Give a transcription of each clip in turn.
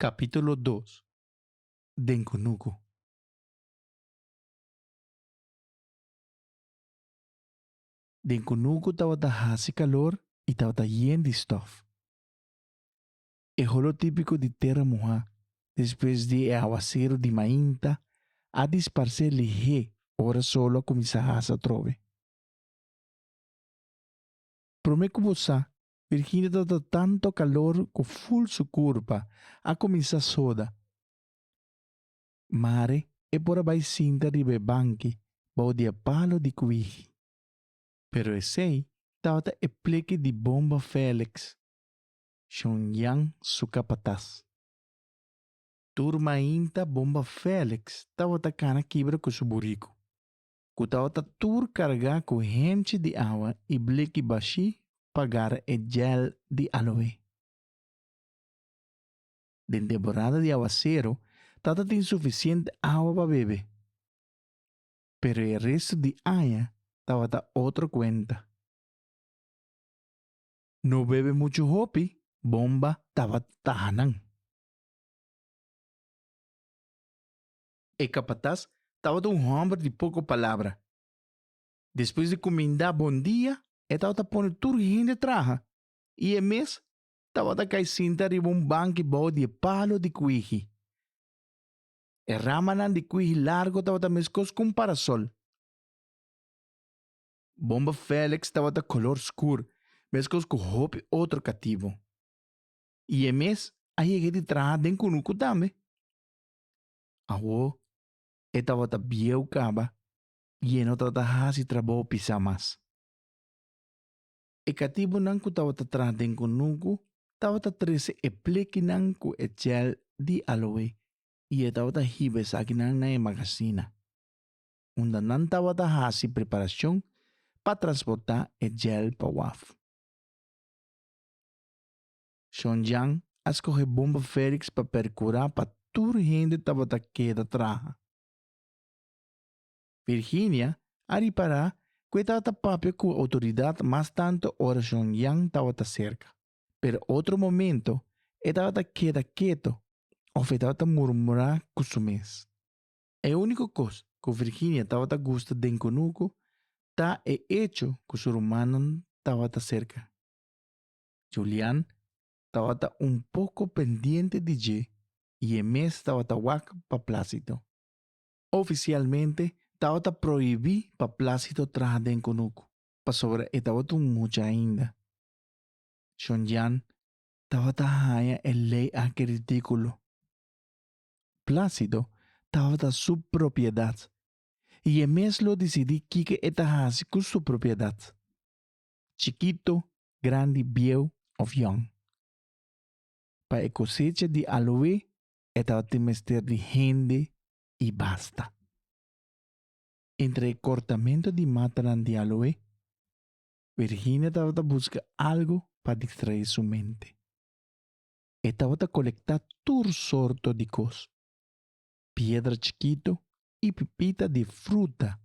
Capítulo 2. Denkunuku. Denkunuku tawata hasi calor e tawata yen de stof. É rolo típico de terra moja, depois de aguaceiro de mainta, a disparcer ligeiro, ora solo começar a trove. Prometo você, Virginia tawata tanto calor que full su curva, a começar soda. Mare é por abai cinta ribe banki, bau dia palo de cuiji. Pero esse tawata e pleque de bomba Félix. Xongyang su capataz. Turma inta bomba Félix tawata cana quebra com su burico. Ku tawata tur carga com gente de água e bleque baixi pagar e gel de aloe. Den temporada de aguacero, tata tem suficiente água para beber. Pero el resto de año tawata otro cuenta. No bebe mucho hopi, bomba tawata tahanan. E capataz tawata hombre de pouco palavra. Depois de comendar bom dia, tawata pone turgin de traja. E é mês, tawata cai cinta riba banco bom de palo de cuiji. E ramanan de cuiji largo tawata mescos com parasol. Bomba Félix tawata color escuro, mescos com hopi outro cativo. E é mês, a cheguei de traja den kunuku também. Awo, tawata bieu caba, e não tawata hasi trabalho pisa mais. E cativo nan ku tawata traja den kunuku, tawata trece e pleki nan ku e gel di aloe, e tawata hibe saki nan na e magazina. Unda nan tawata hasi preparação para transportar e gel pa waf. Xongyang escolhe bomba Félix para percurar para tur gente tawata queda traja. Virginia ari para que tawata papel com autoridade mas tanto hora Xongyang tawata cerca. Pero outro momento, tawata queda quieto ou tawata murmurar com su mês. É a única coisa que Virginia tawata gusta den kunuku ta é hecho que su humano tawata cerca. Julián tawata pouco pendiente de je e el mes tawata wak pa Plácido. Oficialmente, tawata proibí pa Plácido traja den kunuku, pa sobre tawata mucha ainda. Xongyang tawata haya el ley que ridículo. Plácido tawata su propiedad, y el mes lo decidí que hasi con su propiedad. Chiquito, grande, viejo o young. Para cosecha de aloe, tawata mester de gente y basta. Entre el cortamiento de mataran de aloe, Virginia tawata busca algo para distraer su mente. Tawata colecta tur sorto de cos. Piedra chiquito y pepita de fruta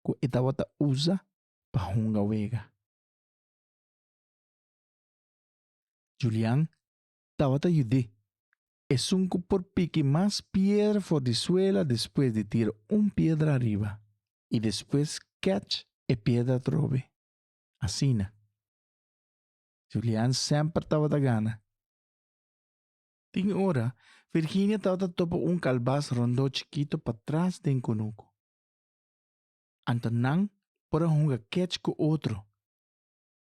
que tawata usa para hunga vega. Julián tawata ayudé. Es un por pique más piedra for de suela después de tirar piedra arriba. Y después catch piedra trove. Asina. Julián sempre tawata gana. Ting hora, Virginia tawata topa calbaz rondo chiquito para trás de kunuku. Antonang por hunga catch com outro.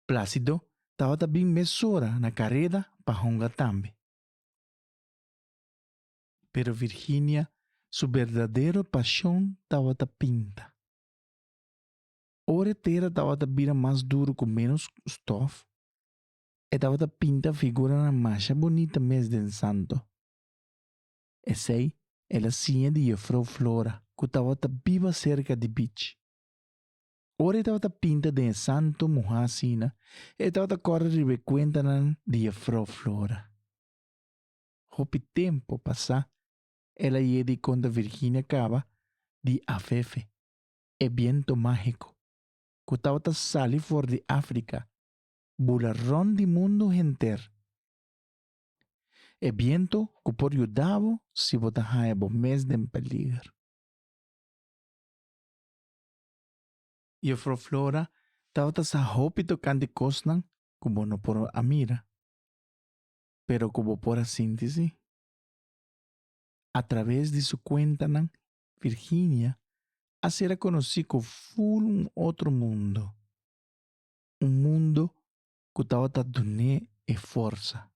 Plácido tawata bem mesura na carrera para hunga tambe. Pero Virginia, su verdadero pasión tawata pinta. Ora tera tawata vira mais duro com menos stof. Tawata pinta figura na mancha bonita mês de santo. Essei ela sinha de Jefrou Flora, que tawata viva cerca de beach. Ora tawata pinta de santo mohasina, tawata corre ribe cuenta de Jefrou Flora. Hopi tempo passa, ela yedi conta Virginia cava de afefe, viento mágico, que tawata sali for de África, bularrón de mundo enter. E viento que por ayudavo si bota hae bo mes de peligro. E fro flora tava sa hopito kante kosnan como no por amira, pero como por a síntese. A través de su cuenta, Virginia hacerá conocer que full un otro mundo. Un mundo que estaba dando e força.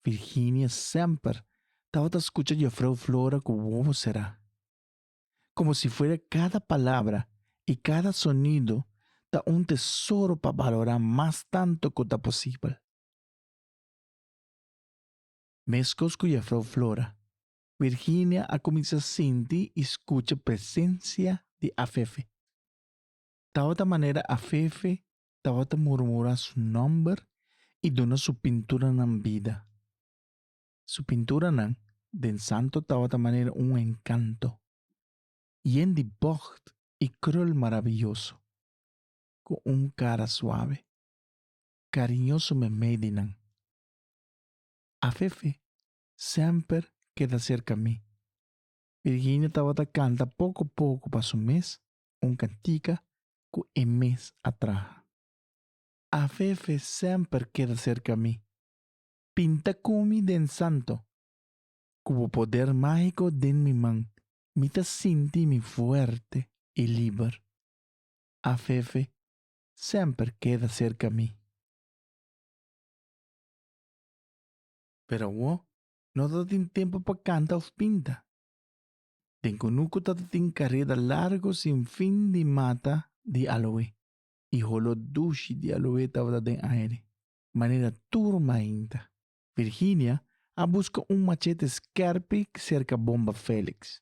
Virginia sempre estaba escuchando a Frau Flora como será. Como si fuera cada palabra y cada sonido da un tesoro para valorar más tanto que está posible. Mescos con a Frau Flora, Virginia ha comenzado a sentir y escuchar presencia de Afefe. Estaba de manera Afefe, estaba a murmurar su nombre y dona su pintura en vida. Su pintura den santo estaba de manera un encanto. Y en de bocht y krul maravilloso, con un cara suave, cariñoso me medinan. Afefe siempre queda cerca a mí. Virginia estaba canta poco a poco para su mes, un cantica que en mes atrás. Afefe siempre queda cerca a mí. Pinta como den santo, como poder mágico den mi man, me te senti mi fuerte y libre. Afefe siempre queda cerca a mí. Pero wo, no te tiempo para cantar o pinta. Tengo nuco tin carrera largo sin fin de mata de aloe. Y holo dushi de aloe tava den aire. Manera turma ainda. Virginia a busca un machete scarpe cerca bomba Félix.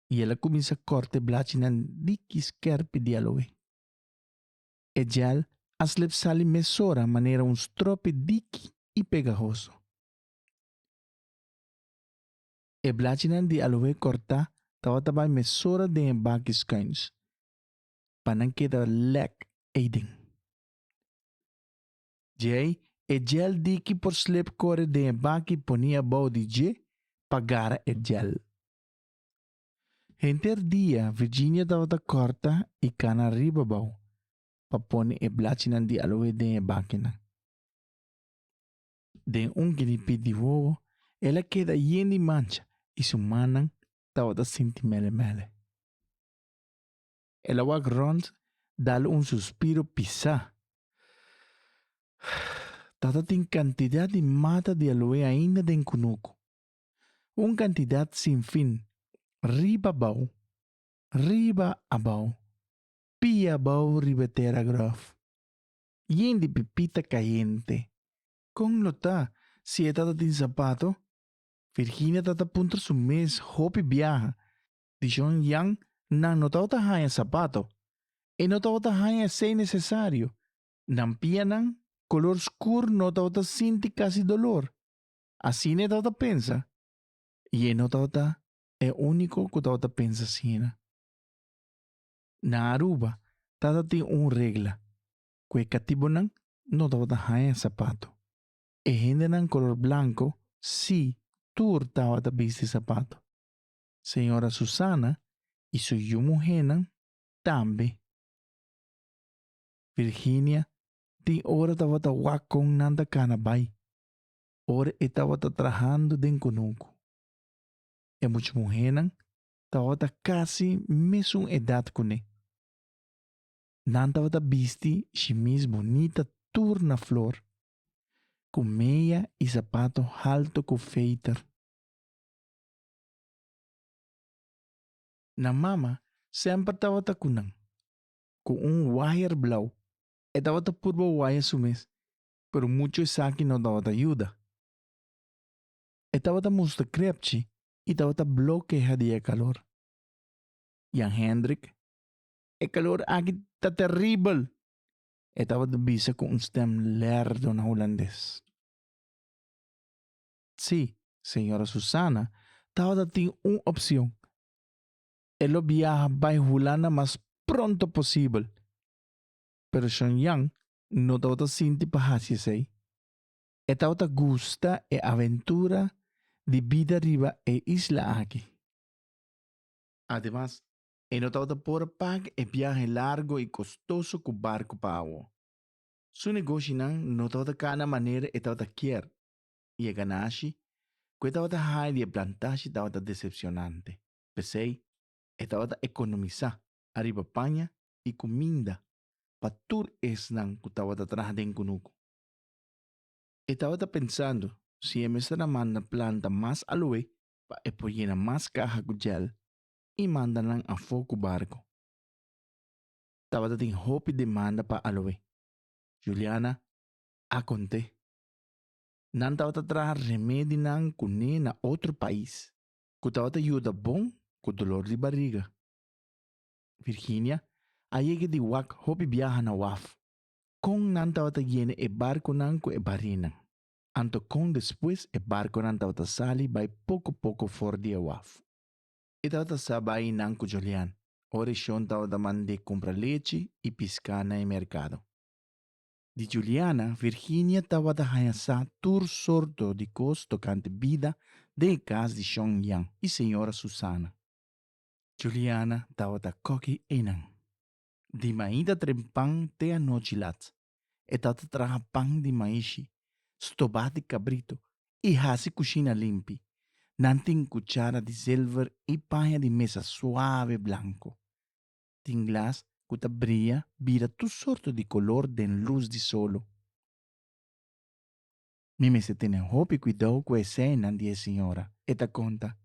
Y ela comienza a corte blachinan diki scarpe de aloe. Ejal aslep sali mesora manera un strope diki y pegajoso. E blachinan de aloe corta tava tabay mesora de bakis kuins. Panan queda lek eiden. Jay, e gel diki por slip core de baki ponia bau di je pagara e gel. Enter dia, Virginia tava corta e cana riba bau. Papone e blachinan di aloe de bakina. De un ginipi di vovo, ela queda yendi mancha e su manan tava da sinti mele mele. Ela wak rond dale un suspiro pisa. Tata tem cantidad de mata de aloe ainda den kunuku. Un cantidad sin fin. Riba bau. Riba abau. Pia bau ribetera graf. Yendi pipita caliente. Con lota, si e tata tin zapato. Virginia tata punta su mes hopi viaja. Dijon yang na no tata haya zapato. E no tata haya sei necesario. Nan pia nan color oscuro no tata sinti casi dolor. Assim ne tata pensa. E no tata é único que tata pensa sina. Na Aruba, tata tem regla. Que catibonan no tata haya sapato. E gente nan color blanco, si tur tata viste sapato. Senhora Susana e su yumujenan tambe. Virginia, tem hora tata wakong nanda canabay. Ora estava trabajando den conuco. E muitas mulheres estava quase mesma idade com ele. Não estava vesti chemise bonita turna flor, com meia e sapato alto com feiter. Na mama sempre estava com wire blau. E estava purba wire sumes, pero muitos saque não dava ajuda. Estava musta crepche e estava bloqueia de calor. Jan Hendrik, o calor aqui está terrível. Estava de visa com stem lerdo na holandês. Sim, senhora Susana, estava ter uma opção. Ela viaja para Holanda mais pronto possível. Pero Yang não estava sinti para fazer. Estaba gusta e aventura de vida arriba e isla aquí. Además, he notado por pagar el viaje largo y costoso con barco para agua. Su negocio no toda cada manera estaba quier y el ganashi, que estaba high de plantaje estaba decepcionante. Pensei, estaba economizar arriba paña y comida para tur es nan que estaba atrás de encunuco. Estaba pensando si me será manda planta más aloe para apoyar más caja gel y mandan a foco barco. Estaba en hope demanda para aloe. Juliana, a conté. Nan estaba atrás remédio nan cune na outro país. Que estava ajuda bom com dolor de barriga. Virginia, a llegue de wak hope viaja na waf. Con nan estava llene e barco nan com e barina. Anto com depois e barco nan estava sali vai pouco fora de waf. E estava sabai nan com Julian. Ora Sean estava mande comprar leite e piscar na mercado. De Juliana, Virginia estava da hanhasa tur sorto de cos tocante vida de casa de Sean Yang e senhora Susana. Juliana estava da coque enan. De maída trempang te a noite lat. E estava traga pão de maishi, stobate de cabrito e hasi coxina limpi. Nantin cuchara de silver e panha de mesa suave blanco. Tin glas que brilha vira tu sorto de color den luz de solo. Mime se tiene hopi cuidado con escena de señora. Esta conta.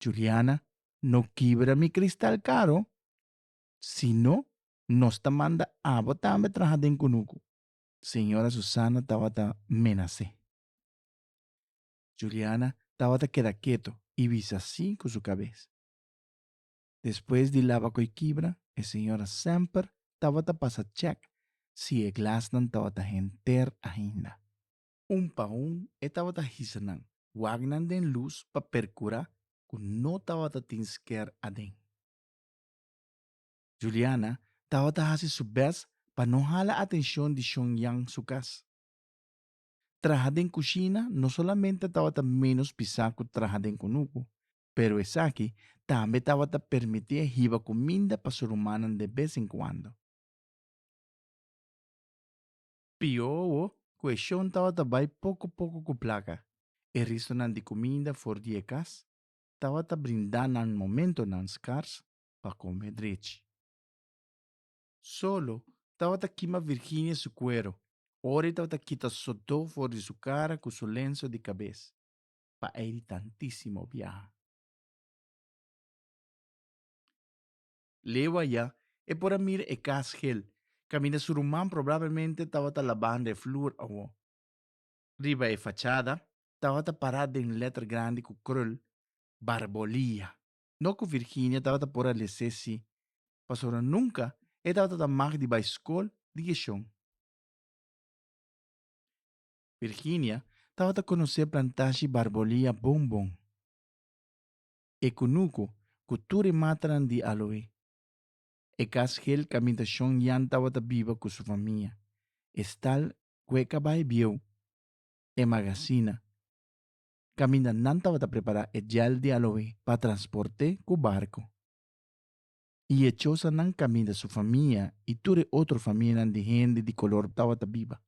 Juliana, no quibra mi cristal caro. Si no, nos ta manda a botambe traja den kunuku. Señora Susana tabata menacé. Juliana tabata queda quieto y visa así con su cabeza. Después de lava coi quibra, el señora Semper tabata pasa check si el glas nan tabata enter ainda. Pa estava hisanan. Wagnan den luz pa percura kun no tava tinsker aden. Juliana tava hasi su best pa no hala atención de Yang sukas. Trabajar en cocina no solamente estaba menos pisaco trabajar en conuco, pero es aquí también estaba permitir jiba comida para su humana de vez en cuando. Pio, cuestión estaba vai pouco com placa. E restaurante de comida for die cas, estava brindando um momento nas cars para comer direito. Solo estava queima Virginia su cuero. Ora estava quita sotto fora de su cara com su lenço de cabeça. Pa ele tantíssimo viaja. Lewa ya, e por amir e cas gel. Camina su rumán provavelmente estava lavando e flor awo. Riba e fachada, estava parada em letra grande com krul, barbolia. No com Virginia estava por a lecesi. Pastora nunca estava da mag de ba escola de gestão. Virginia estava a conhecer plantagem barbolia bombom. E conuco, cultura mataran de aloe. E casgel camintação yan estava viva com sua família. Estal cueca vai biu. E magazina. Caminda não estava a preparar e gel de aloe para transporte com barco. E a chosa não caminha sua família e ture outra família de gente de color estava viva.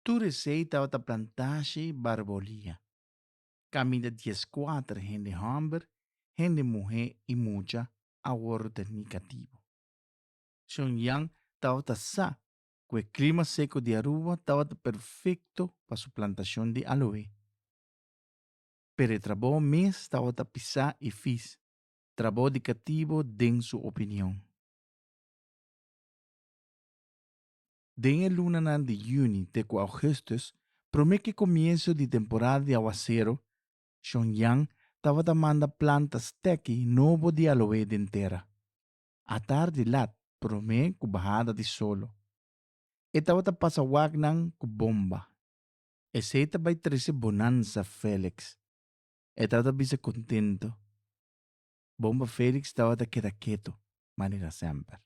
Ture sei estava a plantagem barbolia. Caminha 14 gente homem, gente mulher e muita a ordem negativo. Pyongyang estava sa, que o clima seco de Aruba estava perfeito para sua plantação de aloe. Pero o trabalho mês estava a pisar e fiz. Trabalho de cativo den sua opinião. Den el luna de junio de augustus, promete que comienzo de temporada de aguacero, Pyongyang estava a mandar plantas tequi novo de aloe de inteira. A tarde lat, promete com bajada de solo. Estava a passar wagnan com bomba. Esse vai trazer bonança, Félix. Estava bisa contento. Bomba Félix estava a quedar quieto, maneira sempre.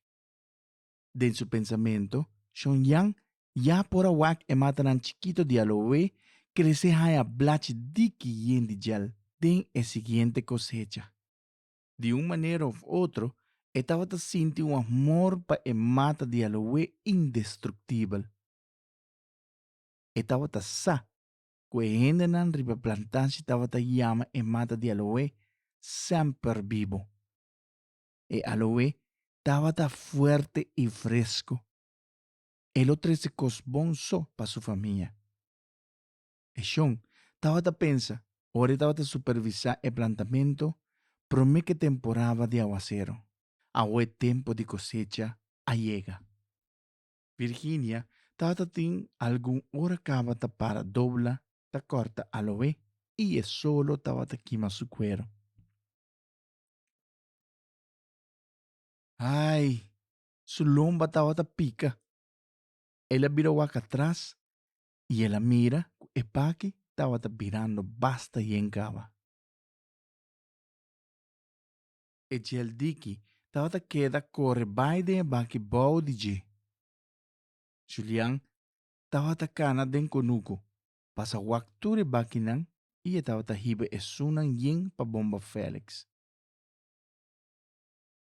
Den su pensamento, Pyongyang Ya por awak e matanan chiquito de aloe, crece haya blache diki yendi gel, den e siguiente cosecha. De uma maneira ou outra, estava a sentir um amor para a mata de aloe indestrutível. Estava a sa, que ainda não riba plantasse estava a chama a mata de aloe sempre vivo. E aloe estava a forte e fresco. Ele trouxe coisas bons só para sua família. E Sean estava a pensar, ora estava a supervisar o plantamento, promete que temporada de aguacero. Agora é tempo de cosecha llega. Virginia estava tem algum hora cava para dobla, ta corta aloe e é solo estava queima su cuero. Ai, su lomba estava pica. Ela virou atrás e ela mira e paque estava virando basta e encava. E gel diki estava queda corre baide e baki bau di je. Julian estava cana den conuco. Pasa waktu bakinan e estava hibe e sunan yen pa bomba Felix.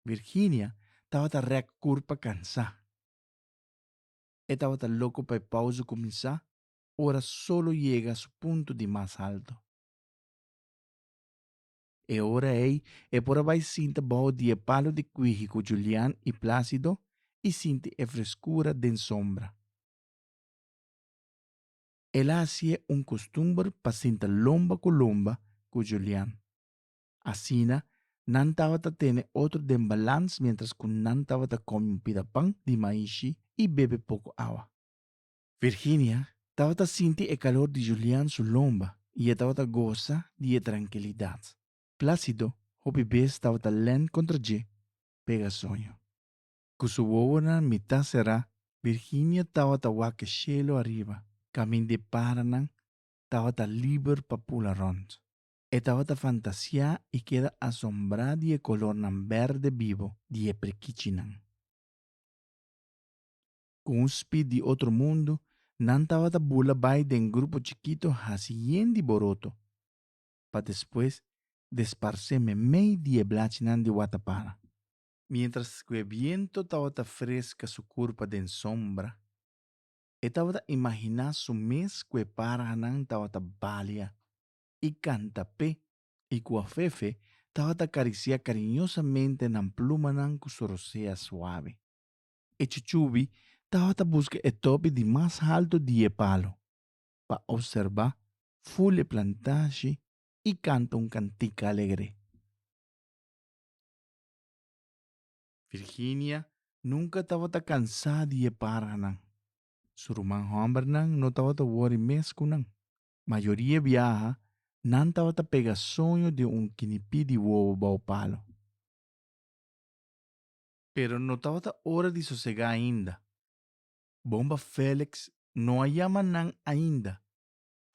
Virginia estava rec curpa cansa. Estava louco para pausa começar, ora solo llega a su punto de mais alto. E ora ei e por vai sinta bao de palo de cuiji com Julian e Plácido e sente a frescura den sombra. Ela hacía costumbre para sentar lomba com lomba com Julian. Asina, nan estava a ter outro desbalance mientras que nan estava a comer um pidapão de maíz e bebe pouco água. Virginia estava a sentir o calor de Julian su lomba e estava a gozar de tranquilidade. Plácido, o bebê estava a len contra G, pega sonho. Com sua ovo na mitad será, Virginia estava a waque chelo arriba, caminho de Paraná, estava a livre para pular rond. Estava a fantasia e queda assombrada de color nan verde vivo de prequichinan. Com um speed de outro mundo, não estava a bula vai de grupo chiquito haciendo boroto, para depois desparcer-me meio de blachinan de Guatapara. Mientras que o viento estava a fresca su curva de sombra, estava a imaginar su mês que Paranan estava a balia e canta pé e com a fefe estava a acariciar carinhosamente na pluma com su rosea suave. E Chuchubi estava a buscar o tope de mais alto de palo para observar full plantagem e canta cantica alegre. Virginia nunca estava cansada de Paranan. Su rumang hombre não estava a worry mes com não. Maioria viaja, não estava a pegar sonho de quinipi de ovo bao palo. Pero não estava a hora de sossegar ainda. Bomba Félix não a llama nan ainda.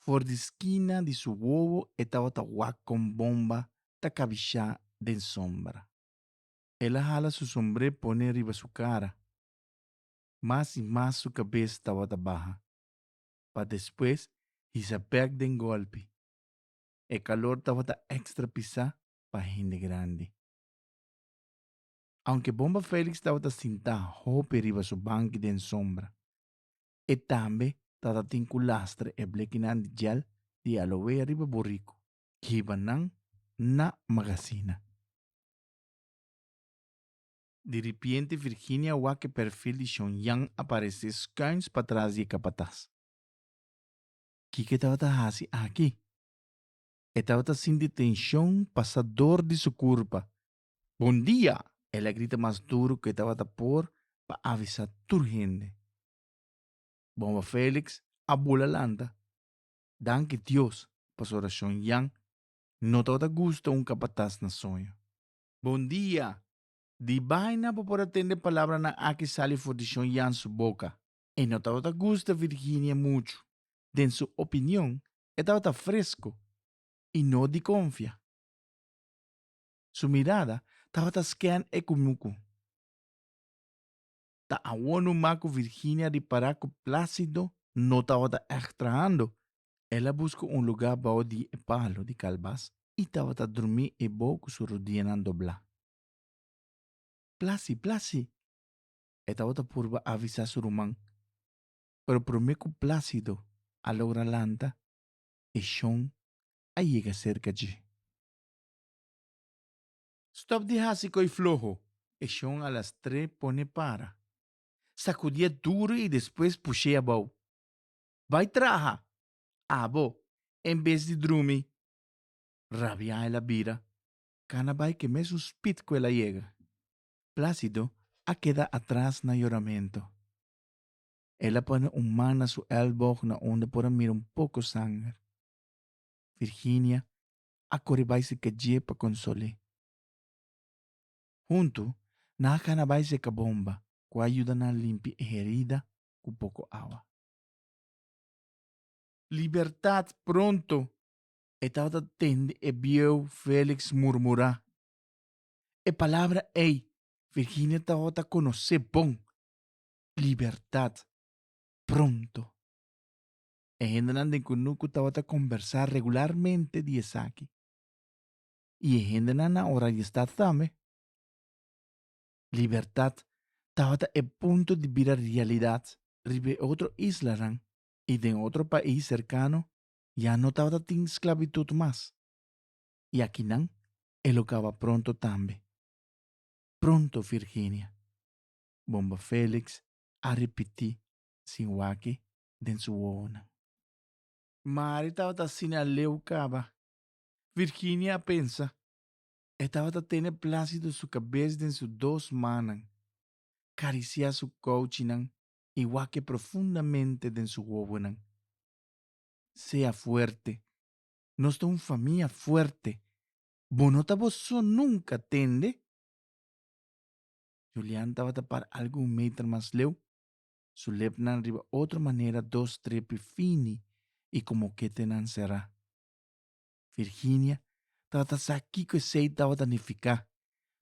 For de esquina de su ovo estava a guac com bomba ta cabichá de sombra. Ela jala su sombrero pone arriba su cara. Mais e mais su cabeça estava a baja. Para depois, se perde de golpe. O calor estava a extra pisar para gente grande. Aunque Bomba Félix estava a sentar roupa arriba su banco de sombra. E também estava a tinculastre e blequinan de gel de aloe arriba burrico. Que iba na magazina. De repente, Virginia vê que o perfil de Yang aparece escães para trás de capataz. Que estava a fazer aqui? Estava a sentir tensão passador de sua curva. Bom dia! Ela grita mais duro que estava a pôr para avisar toda gente. Bomba Félix, a bula landa. Danke Deus, pastora Yang, não estava a gosto capataz na sonho. Bom dia! Di vaina para poder atender palavra na aqui sale for de Yang su boca. E não estava a gosto Virginia muito. Den sua opinião, estava fresco e não de confia. Su mirada estava a scan e cumuco. Ta awonu maco Virginia de Paraco Plácido no estaba extraando. Ela buscou um lugar bao de palo de calbas e estava a dormir e boco su rodinha doblar. Plasi. Estava a purba avisar su rumán. Pero promeco Plácido a logra lanta e Sean a llega cerca de. Stop de hasico e flojo. E Sean a las 3 pone para. Sacudía duro e depois puxei a bau. Vai traja. Abo, em vez de dormir. Rabia ela vira. Cana vai que me suspit que ela llega. Plácido a queda atrás na lloramento. Ela pone mano na su elbow na onde por mira pouco sangue. Virginia a corre vai se calle para consolar. Junto, na cana vai se bomba, que ajuda na limpi herida com pouco água. Libertad pronto! Estava tende e viu Félix murmurar. E palavra ei, Virginia estava a conhecer bom. Libertad pronto. E gente nan den kunuku estava a conversar regularmente de Isaki. E gente nan na hora de estar também. Libertad estava a ponto de virar realidade. Ribe outro isla e de outro país cercano já não estava em esclavitud mais. E aqui não, ele acaba pronto também. Pronto, Virginia. Bomba Félix a repetir sin waki den su wona. Mari estava assim a leu caba. Virginia pensa. Estava a ter plácido su cabeça den su 2 manos. Caricia su cochinan y waki profundamente den su wowonan. Sea fuerte. Nos da una familia fuerte. Bonota vos nunca tende. Julián estaba a tapar algún metro más leu. Su lepnan riba otra manera 2 trepi fini y como que tenan será. Virginia estaba aquí que se estaba a nificar.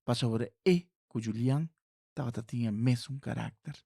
Pa sobre que Julián estaba a tinha mesmo carácter.